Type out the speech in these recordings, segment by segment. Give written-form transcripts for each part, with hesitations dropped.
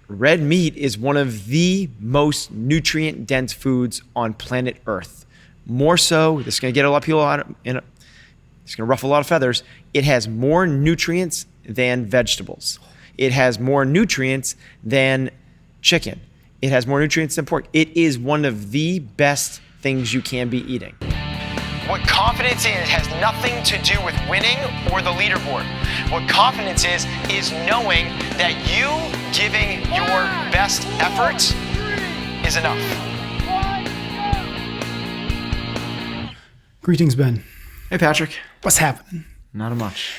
red meat is one of the most nutrient dense foods on planet Earth. More so, this is going to get a lot of people out, it's going to ruffle a lot of feathers. It has more nutrients than vegetables. It has more nutrients than chicken. It has more nutrients than pork. It is one of the best things you can be eating. What confidence is has nothing to do with winning or the leaderboard. What confidence is knowing that you giving your best effort is enough. Greetings, Ben. Hey, Patrick. What's happening? Not much.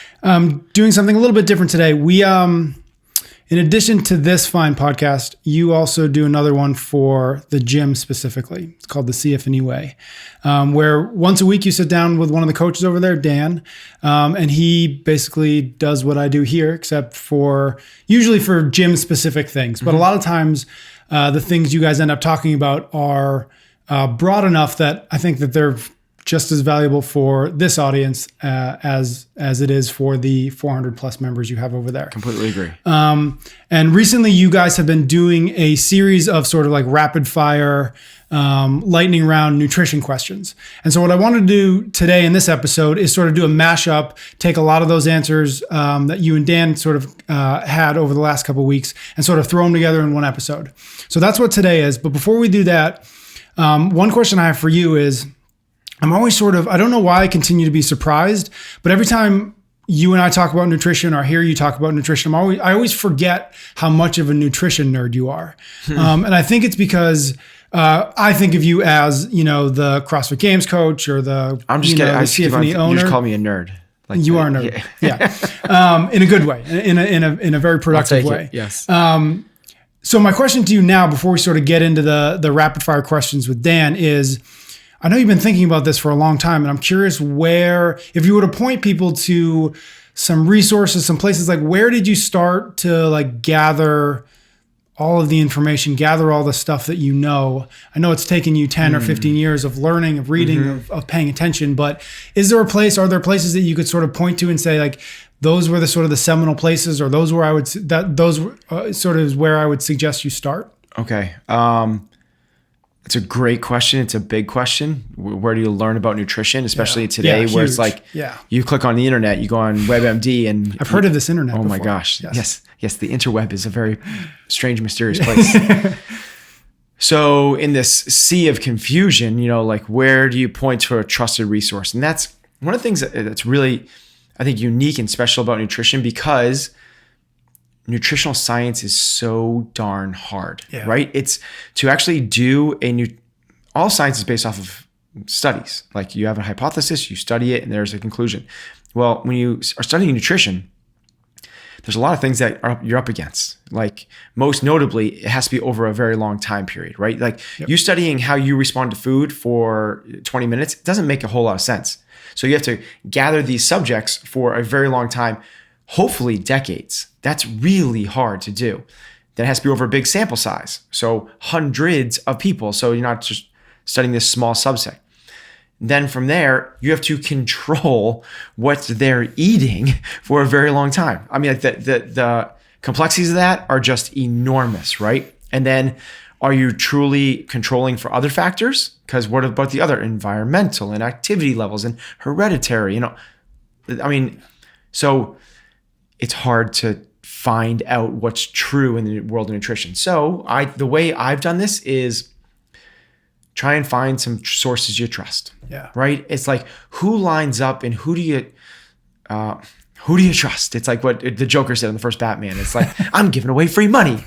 Doing something a little bit different today. We, in addition to this fine podcast, you also do another one for the gym specifically. It's called the CF&E Way, where once a week you sit down with one of the coaches over there, Dan, and he basically does what I do here, except for usually for gym specific things. But a lot of times the things you guys end up talking about are broad enough that I think that they're just as valuable for this audience as it is for the 400 plus members you have over there. Completely agree. And recently you guys have been doing a series of sort of like rapid fire, lightning round nutrition questions. And so what I wanted to do today in this episode is sort of do a mashup, take a lot of those answers that you and Dan sort of had over the last couple of weeks and sort of throw them together in one episode. So that's what today is. But before we do that, one question I have for you is, I'm always I don't know why I continue to be surprised, but every time you and I talk about nutrition or hear you talk about nutrition, I always forget how much of a nutrition nerd you are. And I think it's because I think of you as, the CrossFit Games coach or the CF&E owner. You just call me a nerd. Like you are a nerd. Yeah. In a good way, in a very productive way. Yes. So my question to you now, before we sort of get into the rapid fire questions with Dan is, I know you've been thinking about this for a long time, and I'm curious if you were to point people to some resources, some places, like where did you start to like gather all of the information, gather all the stuff that you know? I know it's taken you 10 or 15 years of learning, of reading, of paying attention, but are there places that you could sort of point to and say like, those were the sort of the seminal places, or those where sort of is where I would suggest you start? Okay. It's a great question. It's a big question. Where do you learn about nutrition, especially today, where it's like you click on the internet, you go on WebMD, and I've heard of this internet. Oh before. My gosh! Yes. The interweb is a very strange, mysterious place. So in this sea of confusion, like where do you point to a trusted resource? And that's one of the things that's really, I think, unique and special about nutrition, because nutritional science is so darn hard, right? It's to actually do all science is based off of studies. Like you have a hypothesis, you study it, and there's a conclusion. Well, when you are studying nutrition, there's a lot of things that you're up against. Like most notably, it has to be over a very long time period, right? Like you studying how you respond to food for 20 minutes doesn't make a whole lot of sense. So you have to gather these subjects for a very long time, hopefully decades. That's really hard to do. That has to be over a big sample size. So hundreds of people. So you're not just studying this small subset. Then from there, you have to control what they're eating for a very long time. I mean, like the complexities of that are just enormous, right? And then are you truly controlling for other factors? Because what about the other environmental and activity levels and hereditary? So it's hard to find out what's true in the world of nutrition. So the way I've done this is try and find some sources you trust. Yeah. Right? It's like, who lines up and who do you trust? It's like what the Joker said in the first Batman. It's like, I'm giving away free money.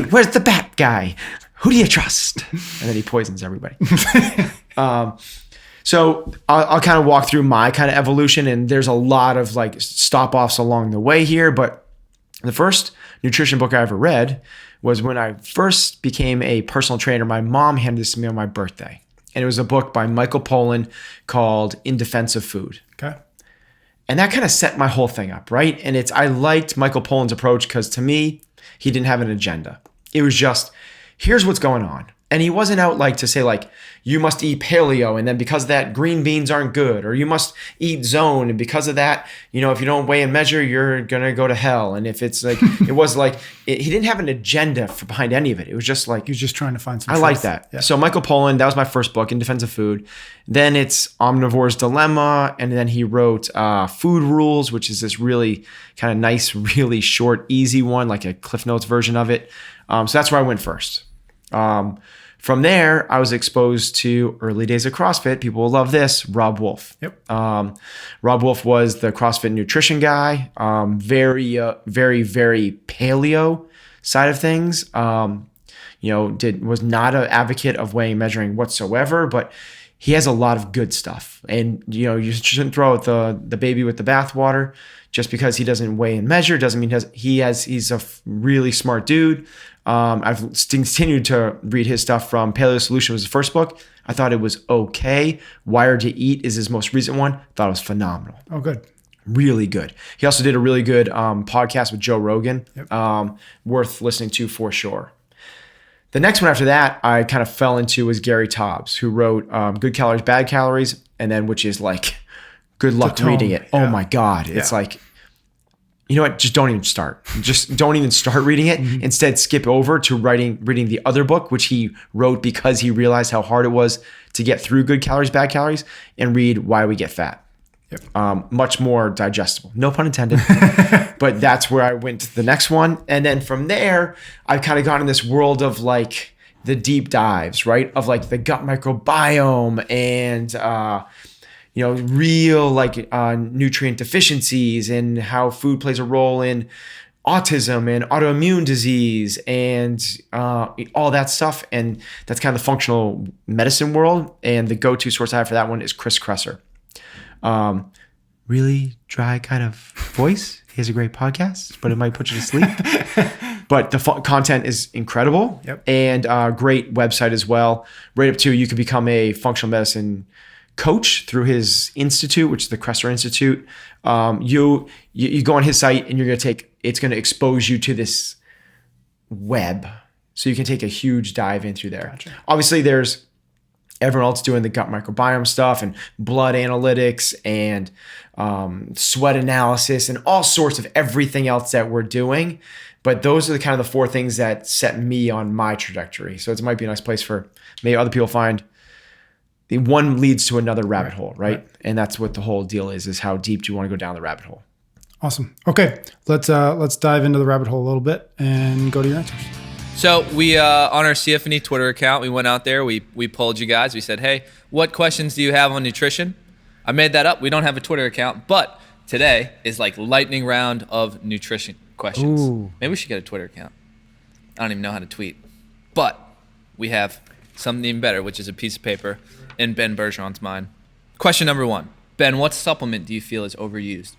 Where's the Bat guy? Who do you trust? And then he poisons everybody. So I'll kind of walk through my kind of evolution, and there's a lot of like stop-offs along the way here. But the first nutrition book I ever read was when I first became a personal trainer. My mom handed this to me on my birthday. And it was a book by Michael Pollan called In Defense of Food. Okay. And that kind of set my whole thing up, right? And I liked Michael Pollan's approach because to me, he didn't have an agenda. It was just, here's what's going on. And he wasn't out like to say like, you must eat paleo, and then because of that, green beans aren't good, or you must eat zone, and because of that, if you don't weigh and measure, you're gonna go to hell. And if it's like, it was like, he didn't have an agenda behind any of it. It was just like, He was just trying to find some I truth. like that. Yeah. So Michael Pollan, that was my first book in defense of food. Then it's Omnivore's Dilemma, and then he wrote Food Rules, which is this really kind of nice, really short, easy one, like a Cliff Notes version of it. So that's where I went first. From there, I was exposed to early days of CrossFit. People will love this. Rob Wolf. Yep. Rob Wolf was the CrossFit nutrition guy. Very, very paleo side of things. Was not an advocate of weighing and measuring whatsoever, but he has a lot of good stuff. And you shouldn't throw out the baby with the bathwater. Just because he doesn't weigh and measure doesn't mean he's a really smart dude. I've continued to read his stuff. From Paleo Solution was his first book. I thought it was okay. Wired to Eat is his most recent one. Thought it was phenomenal. Oh, good. Really good. He also did a really good podcast with Joe Rogan. Yep. Worth listening to for sure. The next one after that I kind of fell into was Gary Taubes, who wrote Good Calories, Bad Calories, and then which is like, good luck reading it. Yeah. Oh my God. It's like, you know what? Just don't even start. Just don't even start reading it. Mm-hmm. Instead, skip over to reading the other book, which he wrote because he realized how hard it was to get through Good Calories, Bad Calories, and read Why We Get Fat. Yep. Much more digestible. No pun intended. But that's where I went to the next one. And then from there, I've kind of gone in this world of like the deep dives, right? Of like the gut microbiome and real like nutrient deficiencies and how food plays a role in autism and autoimmune disease and all that stuff. And that's kind of the functional medicine world. And the go-to source I have for that one is Chris Kresser. Really dry kind of voice. He has a great podcast, but it might put you to sleep. But the content is incredible. Yep. And great website as well. Right up to you can become a functional medicine coach through his institute, which is the Kresser Institute. You go on his site and it's going to expose you to this web. So you can take a huge dive in through there. Gotcha. Obviously there's everyone else doing the gut microbiome stuff and blood analytics and sweat analysis and all sorts of everything else that we're doing. But those are the kind of the four things that set me on my trajectory. So it might be a nice place for maybe other people find. One leads to another rabbit hole, right? And that's what the whole deal is how deep do you want to go down the rabbit hole? Awesome. Okay, let's dive into the rabbit hole a little bit and go to your answers. So we on our CFNE Twitter account, we went out there, we polled you guys. We said, hey, what questions do you have on nutrition? I made that up. We don't have a Twitter account, but today is like lightning round of nutrition questions. Ooh. Maybe we should get a Twitter account. I don't even know how to tweet, but we have something even better, which is a piece of paper in Ben Bergeron's mind. Question number 1. Ben, what supplement do you feel is overused?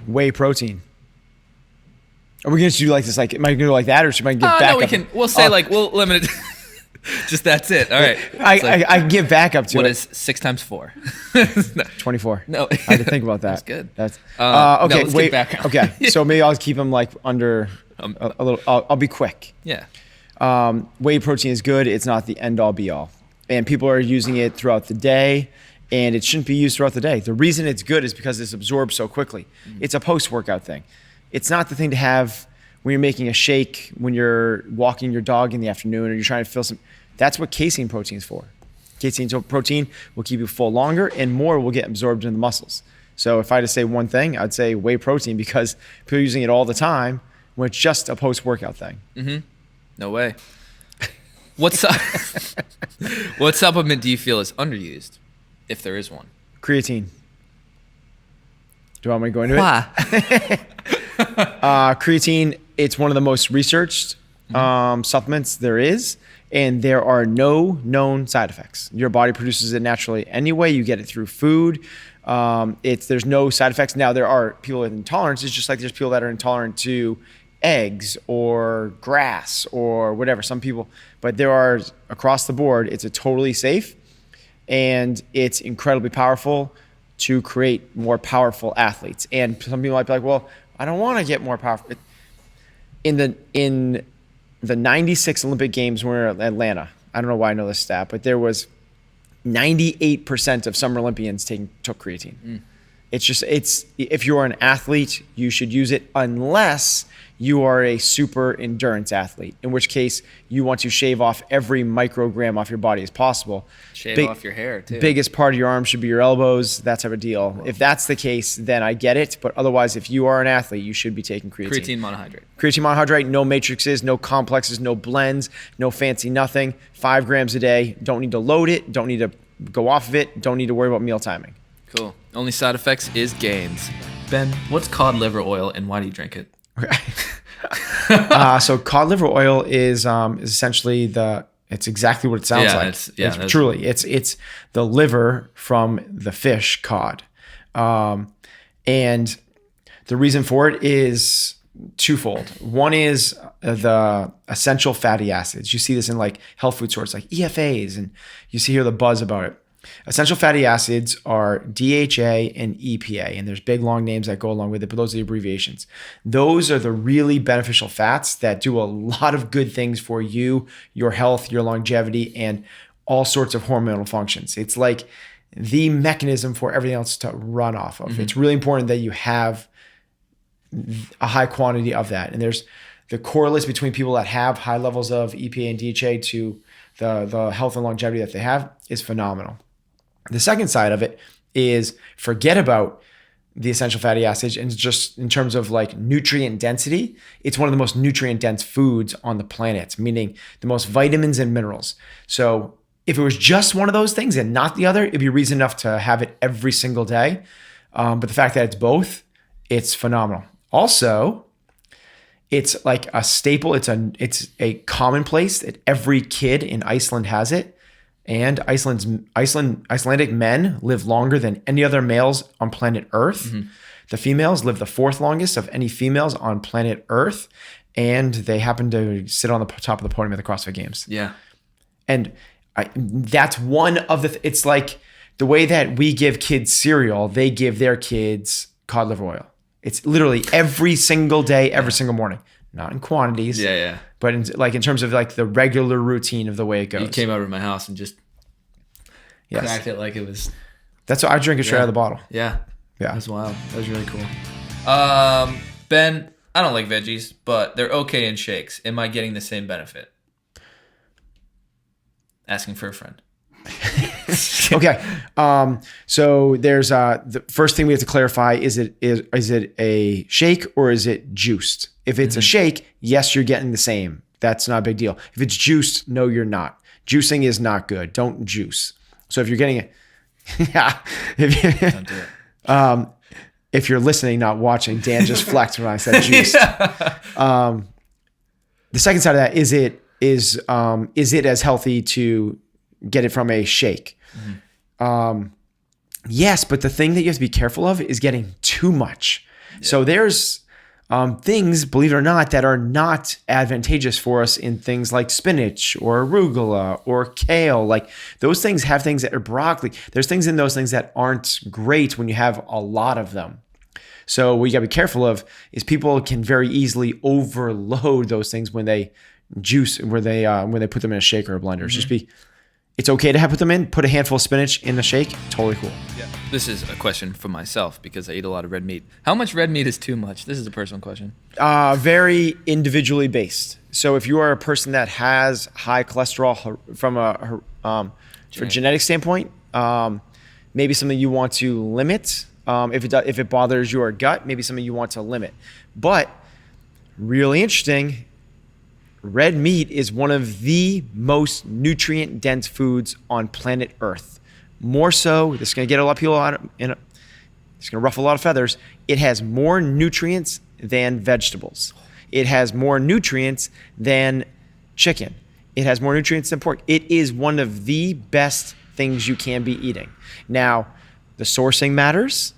Whey protein. Are we going to do like this? Like, am I going to do like that, or should I give back? No, we'll say we'll limit it. Just that's it. All right. I give back up to what it. is 6 times 4? 24. No. I had to think about that. That's good. That's no, okay. let's Wait. get back. Okay. So maybe I'll keep them like under a little. I'll be quick. Yeah. Whey protein is good. It's not the end all be all, and people are using it throughout the day, and it shouldn't be used throughout the day. The reason it's good is because it's absorbed so quickly. It's a post-workout thing. It's not the thing to have when you're making a shake, when you're walking your dog in the afternoon, or you're trying to fill some. That's what casein protein is for. Casein protein will keep you full longer, and more will get absorbed in the muscles. So if I had to say one thing, I'd say whey protein, because people are using it all the time when it's just a post-workout thing. Mm-hmm. No way. What supplement do you feel is underused, if there is one? Creatine. Do you want me to go into Why? it? Creatine, it's one of the most researched supplements there is, and there are no known side effects. Your body produces it naturally anyway. You get it through food. There's no side effects. Now, there are people with intolerances, just like there's people that are intolerant to eggs or grass or whatever. Some people, but there are across the board, it's a totally safe, and it's incredibly powerful to create more powerful athletes. And some people might be like, well, I don't want to get more powerful. the 96 Olympic Games were in Atlanta. I don't know why I know this stat, but there was 98% of Summer Olympians took creatine. It's if you are an athlete, you should use it unless you are a super endurance athlete, in which case you want to shave off every microgram off your body as possible. Shave off your hair too. Biggest part of your arm should be your elbows, that type of deal. Whoa. If that's the case, then I get it. But otherwise, if you are an athlete, you should be taking creatine. Creatine monohydrate. Creatine monohydrate, no matrices, no complexes, no blends, no fancy nothing. 5 grams a day. Don't need to load it. Don't need to go off of it. Don't need to worry about meal timing. Cool. Only side effects is gains. Ben, what's cod liver oil and why do you drink it? So cod liver oil is essentially it's exactly what it sounds like. It's truly it's the liver from the fish cod, and the reason for it is twofold. One is the essential fatty acids. You see this in like health food stores like EFAs, and you hear the buzz about it. Essential fatty acids are DHA and EPA, and there's big long names that go along with it, but those are the abbreviations. Those are the really beneficial fats that do a lot of good things for you, your health, your longevity, and all sorts of hormonal functions. It's like the mechanism for everything else to run off of. It's really important that you have a high quantity of that. And there's the correlates between people that have high levels of EPA and DHA to the health and longevity that they have is phenomenal. The second side of it is forget about the essential fatty acids and just in terms of like nutrient density, it's one of the most nutrient dense foods on the planet, meaning the most vitamins and minerals. So if it was just one of those things and not the other, it'd be reason enough to have it every single day. But the fact that it's both, it's phenomenal. Also, it's like a staple. It's a commonplace that every kid in Iceland has it. And Icelandic men live longer than any other males on planet Earth. The females live the 4th longest of any females on planet Earth. And they happen to sit on the top of the podium at the CrossFit Games. Yeah. And that's one of it's like the way that we give kids cereal, they give their kids cod liver oil. It's literally every single day, every single morning. Not in quantities. Yeah. But in terms of like the regular routine of the way it goes. You came over to my house and just cracked it like it was. That's what I drink it straight out of the bottle. Yeah. Yeah. That's wild. That was really cool. Ben, I don't like veggies, but they're okay in shakes. Am I getting the same benefit? Asking for a friend. Okay. So there's the first thing we have to clarify, is it a shake or is it juiced? If it's a shake, yes, you're getting the same. That's not a big deal. If it's juiced, no, you're not. Juicing is not good. Don't juice. So if you're getting it, Don't do it. If you're listening, not watching, Dan just flexed when I said juiced. The second side of that, is it as healthy to get it from a shake? Yes, but the thing that you have to be careful of is getting too much. Yeah. So there's things, believe it or not, that are not advantageous for us in things like spinach or arugula or kale. Like those things have things that are broccoli. There's things in those things that aren't great when you have a lot of them. So what you gotta be careful of is people can very easily overload those things when they juice, when they put them in a shake or a blender. It's okay to put them in. Put a handful of spinach in the shake. Totally cool. Yeah. This is a question for myself because I eat a lot of red meat. How much red meat is too much? This is a personal question. Very individually based. So if you are a person that has high cholesterol from for genetic standpoint, maybe something you want to limit. If it bothers your gut, maybe something you want to limit. But really interesting. Red meat is one of the most nutrient-dense foods on planet Earth. More so, this is going to get a lot of people it's going to ruffle a lot of feathers. It has more nutrients than vegetables. It has more nutrients than chicken. It has more nutrients than pork. It is one of the best things you can be eating. Now, the sourcing matters.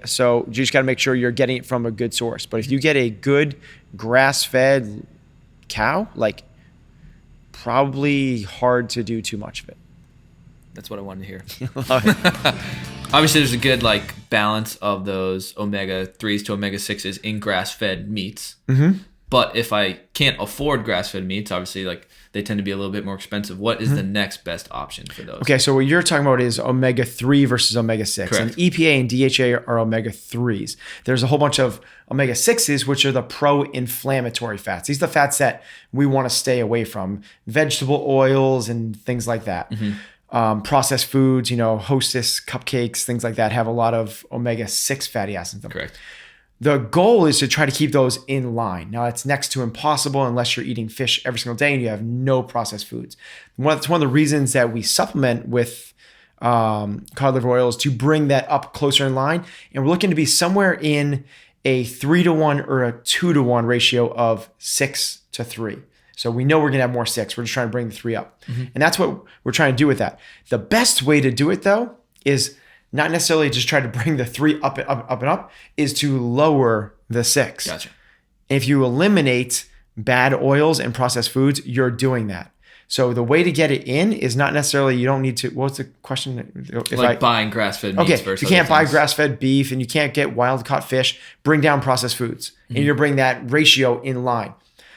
So you just got to make sure you're getting it from a good source. But if you get a good grass-fed cow, like probably hard to do too much of it. That's what I wanted to hear. Obviously, there's a good balance of those omega 3s to omega 6s in grass-fed meats. But if I can't afford grass-fed meats, obviously like they tend to be a little bit more expensive. What is the next best option for those? Okay, so what you're talking about is omega-3 versus omega-6. Correct. And EPA and DHA are omega-3s. There's a whole bunch of omega-6s, which are the pro-inflammatory fats. These are the fats that we want to stay away from. Vegetable oils and things like that. Processed foods, Hostess, cupcakes, things like that have a lot of omega-6 fatty acids in them. Correct. The goal is to try to keep those in line. Now, it's next to impossible unless you're eating fish every single day and you have no processed foods. It's one of the reasons that we supplement with cod liver oils to bring that up closer in line. And we're looking to be somewhere in a 3-to-1 or a 2-to-1 ratio of 6-to-3. So we know we're going to have more 6. We're just trying to bring the 3 up. And that's what we're trying to do with that. The best way to do it, though, is not necessarily just try to bring the 3 up and up and up, is to lower the 6. Gotcha. If you eliminate bad oils and processed foods, you're doing that. So the way to get it in is not necessarily, you don't need to, what's the question? Buying grass-fed meats versus you can't other buy things. grass-fed beef and you can't get wild-caught fish, bring down processed foods. And you're bringing that ratio in line.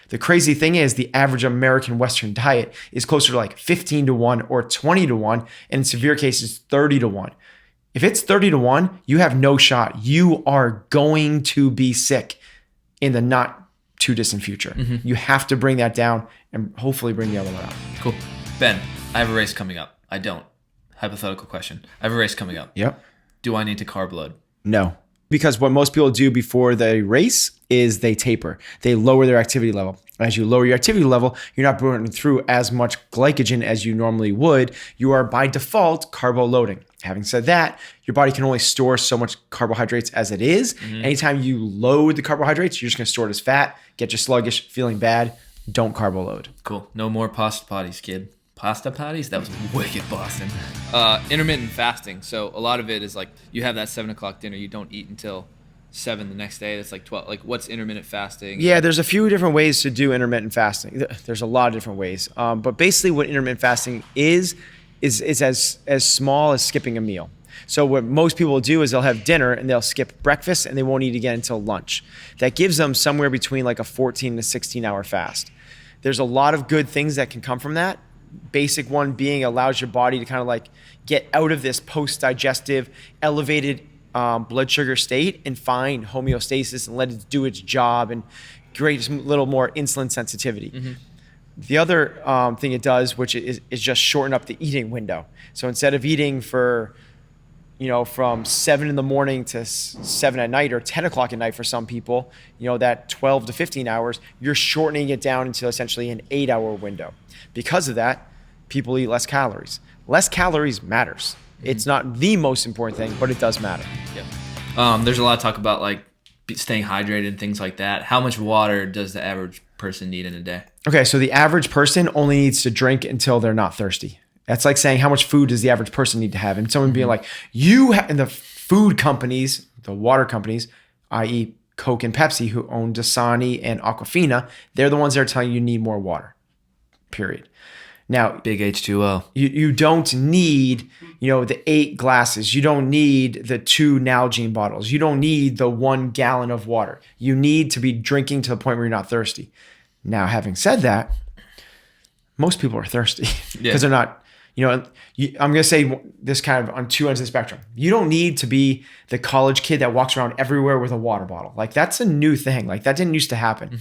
The crazy thing is the average American Western diet is closer to like 15-to-1 or 20-to-1, and in severe cases, 30-to-1. If it's 30-to-1, you have no shot. You are going to be sick in the not too distant future. You have to bring that down and hopefully bring the other one up. Cool. Ben, I have a race coming up. I don't. Hypothetical question. I have a race coming up. Yep. Do I need to carb load? No. Because what most people do before the race is they taper. They lower their activity level. As you lower your activity level, you're not burning through as much glycogen as you normally would. You are by default carbo loading. Having said that, your body can only store so much carbohydrates as it is. Anytime you load the carbohydrates, you're just going to store it as fat, get you sluggish, feeling bad. Don't carbo load. Cool. No more pasta potties, kid. Pasta potties? That was wicked Boston. Intermittent fasting. So a lot of it is like you have that 7 o'clock dinner, you don't eat until 7 the next day. That's like 12. Like what's intermittent fasting? Yeah, there's a few different ways to do intermittent fasting. There's a lot of different ways. But basically what intermittent fasting is as small as skipping a meal. So what most people will do is they'll have dinner and they'll skip breakfast and they won't eat again until lunch. That gives them somewhere between like a 14 to 16 hour fast. There's a lot of good things that can come from that. Basic one being allows your body to kind of like get out of this post-digestive elevated blood sugar state and find homeostasis and let it do its job and create some little more insulin sensitivity. The other thing it does, which is just shorten up the eating window. So instead of eating for, from 7 in the morning to 7 at night or 10 o'clock at night for some people, that 12 to 15 hours, you're shortening it down into essentially an 8-hour window. Because of that, people eat less calories. Less calories matters. It's not the most important thing, but it does matter. Yeah. There's a lot of talk about like staying hydrated and things like that. How much water does the average person need in a day? Okay, so the average person only needs to drink until they're not thirsty. That's like saying how much food does the average person need to have? And someone being like, and the food companies, the water companies, i.e. Coke and Pepsi, who own Dasani and Aquafina, they're the ones that are telling you need more water, period. Now, big H2O. You don't need, the 8 glasses. You don't need the 2 Nalgene bottles. You don't need the 1 gallon of water. You need to be drinking to the point where you're not thirsty. Now, having said that, most people are thirsty because they're not, I'm going to say this kind of on 2 ends of the spectrum. You don't need to be the college kid that walks around everywhere with a water bottle. Like that's a new thing. Like that didn't used to happen.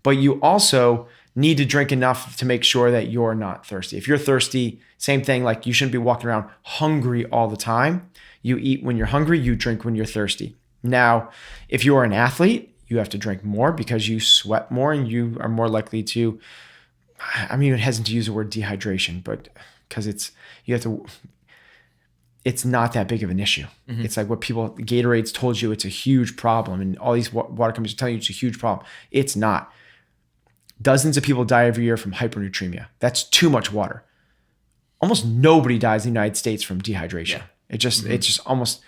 But you also need to drink enough to make sure that you're not thirsty. If you're thirsty, same thing, like you shouldn't be walking around hungry all the time. You eat when you're hungry, you drink when you're thirsty. Now, if you're an athlete, you have to drink more because you sweat more and you are more likely to, it hesitant to use the word dehydration, but because it's not that big of an issue. It's like what Gatorade's told you it's a huge problem and all these water companies are telling you it's a huge problem. It's not. Dozens of people die every year from hypernatremia. That's too much water. Almost nobody dies in the United States from dehydration. It's just almost,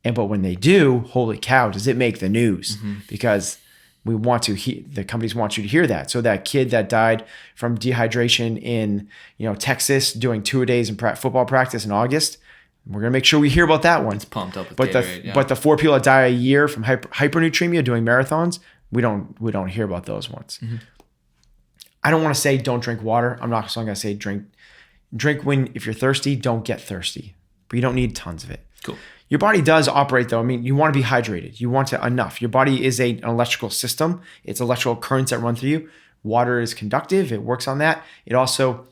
but when they do, holy cow, does it make the news? Because the companies want you to hear that. So that kid that died from dehydration in, Texas doing 2-a-days in football practice in August, we're going to make sure we hear about that one. It's pumped up with but Gatorade, but the 4 people that die a year from hypernatremia doing marathons, we don't hear about those ones. I don't want to say don't drink water. I'm not going to say drink when, if you're thirsty, don't get thirsty, but you don't need tons of it. Cool. Your body does operate though. I mean, you want to be hydrated. You want to enough. Your body is an electrical system. It's electrical currents that run through you. Water is conductive. It works on that. It also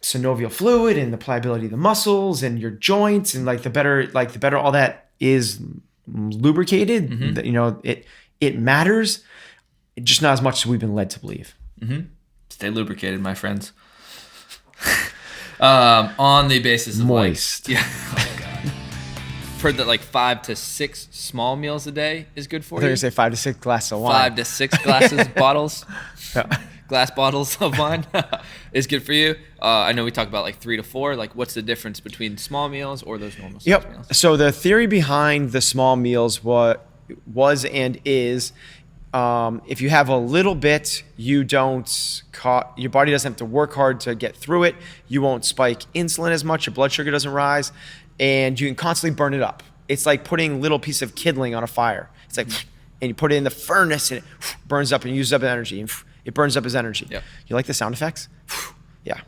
synovial fluid and the pliability of the muscles and your joints, and the better all that is lubricated, it matters, just not as much as we've been led to believe. Stay lubricated, my friends. On the basis of moist. Oh god. For the 5 to 6 small meals a day is good for you. I was going to say 5 to 6 glasses of wine. 5 to 6 glasses, bottles. Glass bottles of wine is good for you. I know we talk about 3 to 4. What's the difference between small meals or those normal size meals? So the theory behind the small meals was and is, if you have a little bit, your body doesn't have to work hard to get through it. You won't spike insulin as much. Your blood sugar doesn't rise, and you can constantly burn it up. It's like putting a little piece of kindling on a fire. It's like, and you put it in the furnace and it burns up and uses up energy. And it burns up as energy. Yep. You like the sound effects? Yeah.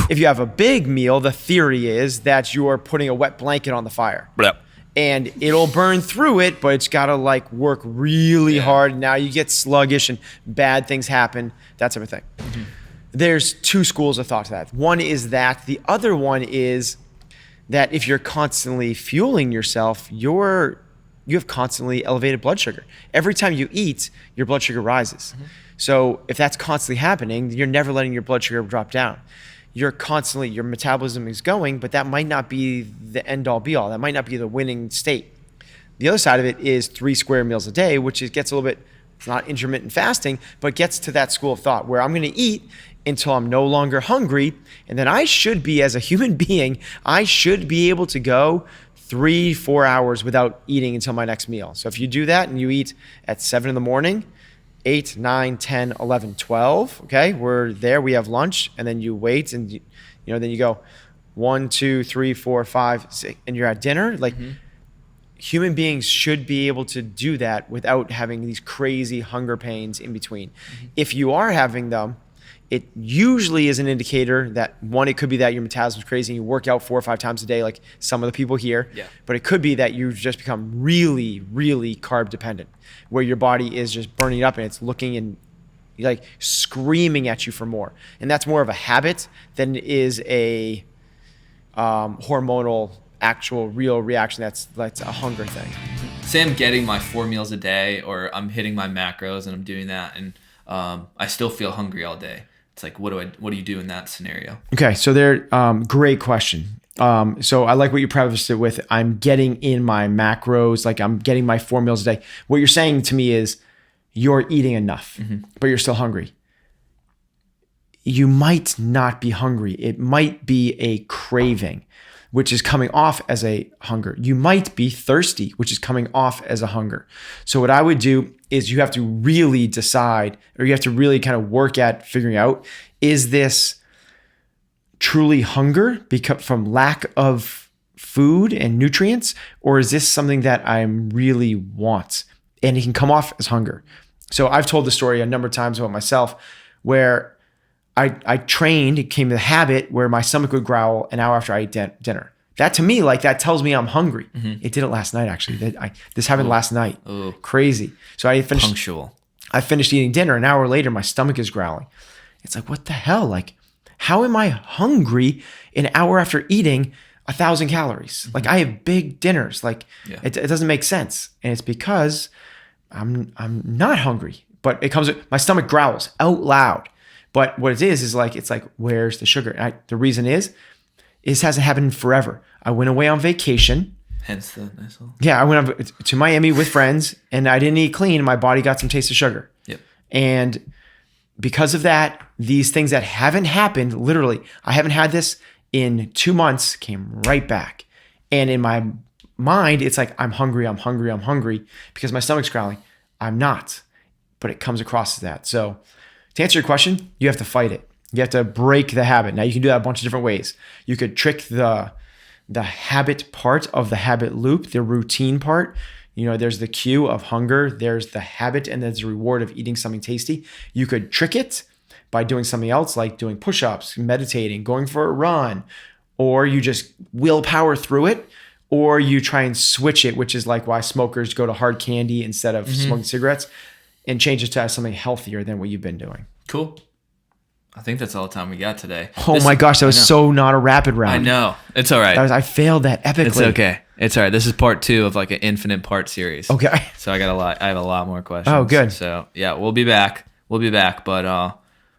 If you have a big meal, the theory is that you're putting a wet blanket on the fire. Yep. And it'll burn through it, but it's got to work really hard. Now you get sluggish and bad things happen, that type of thing. There's 2 schools of thought to that. One is that. The other one is that if you're constantly fueling yourself, you have constantly elevated blood sugar. Every time you eat, your blood sugar rises. So if that's constantly happening, you're never letting your blood sugar drop down. Your metabolism is going, but that might not be the end all be all. That might not be the winning state. The other side of it is 3 square meals a day, which gets a little bit, it's not intermittent fasting, but gets to that school of thought where I'm going to eat until I'm no longer hungry. And then I should be, as a human being, I should be able to go 3-4 hours without eating until my next meal. So if you do that and you eat at 7 in the morning, 8, 9, 10, 11, 12. Okay, we're there. We have lunch, and then you wait, and then you go 1, 2, 3, 4, 5, 6, and you're at dinner. Human beings should be able to do that without having these crazy hunger pains in between. If you are having them, it usually is an indicator that, one, it could be that your metabolism is crazy and you work out 4 or 5 times a day, like some of the people here. Yeah. But it could be that you've just become really, really carb dependent, where your body is just burning up and it's looking and screaming at you for more. And that's more of a habit than it is a hormonal, actual, real reaction. That's a hunger thing. Say I'm getting my 4 meals a day, or I'm hitting my macros and I'm doing that, and I still feel hungry all day. It's what do you do in that scenario? Okay, so great question. So I like what you prefaced it with, I'm getting in my macros, I'm getting my 4 meals a day. What you're saying to me is you're eating enough, but you're still hungry. You might not be hungry. It might be a craving, which is coming off as a hunger. You might be thirsty, which is coming off as a hunger. So what I would do is you have to really decide, or you have to really kind of work at figuring out, is this truly hunger from lack of food and nutrients, or is this something that I really want? And it can come off as hunger. So I've told the story a number of times about myself where I trained, it came to the habit where my stomach would growl an hour after I ate dinner. That to me, that tells me I'm hungry. It didn't last night, actually. This happened last night. Crazy. So I finished. Punctual. I finished eating dinner. An hour later, my stomach is growling. It's what the hell? How am I hungry an hour after eating 1,000 calories? I have big dinners. It doesn't make sense. And it's because I'm not hungry. But it comes with, my stomach growls out loud. But what it is it's where's the sugar? And the reason is, this hasn't happened forever. I went away on vacation. Hence the nice little... Yeah, I went to Miami with friends, and I didn't eat clean. My body got some taste of sugar. Yep. And because of that, these things that haven't happened, literally, I haven't had this in 2 months, came right back. And in my mind, it's I'm hungry because my stomach's growling. I'm not, but it comes across as that. So to answer your question, you have to fight it. You have to break the habit. Now you can do that a bunch of different ways. You could trick the habit part of the habit loop, the routine part. You know, there's the cue of hunger, there's the habit, and there's the reward of eating something tasty. You could trick it by doing something else, like doing push-ups, meditating, going for a run, or you just willpower through it, or you try and switch it, which is like why smokers go to hard candy instead of smoking cigarettes, and change it to something healthier than what you've been doing. Cool. I think that's all the time we got today. Oh my gosh, that was so not a rapid round. I know. It's all right. I failed that epically. It's okay. It's all right. This is part 2 of like an infinite part series. Okay. So I have a lot more questions. Oh, good. So yeah, we'll be back. But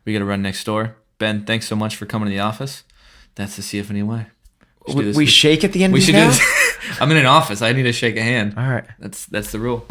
we got to run next door. Ben, thanks so much for coming to the office. That's the CFNE way. We shake at the end of we these should now? do this. I'm in an office. I need to shake a hand. All right. That's the rule.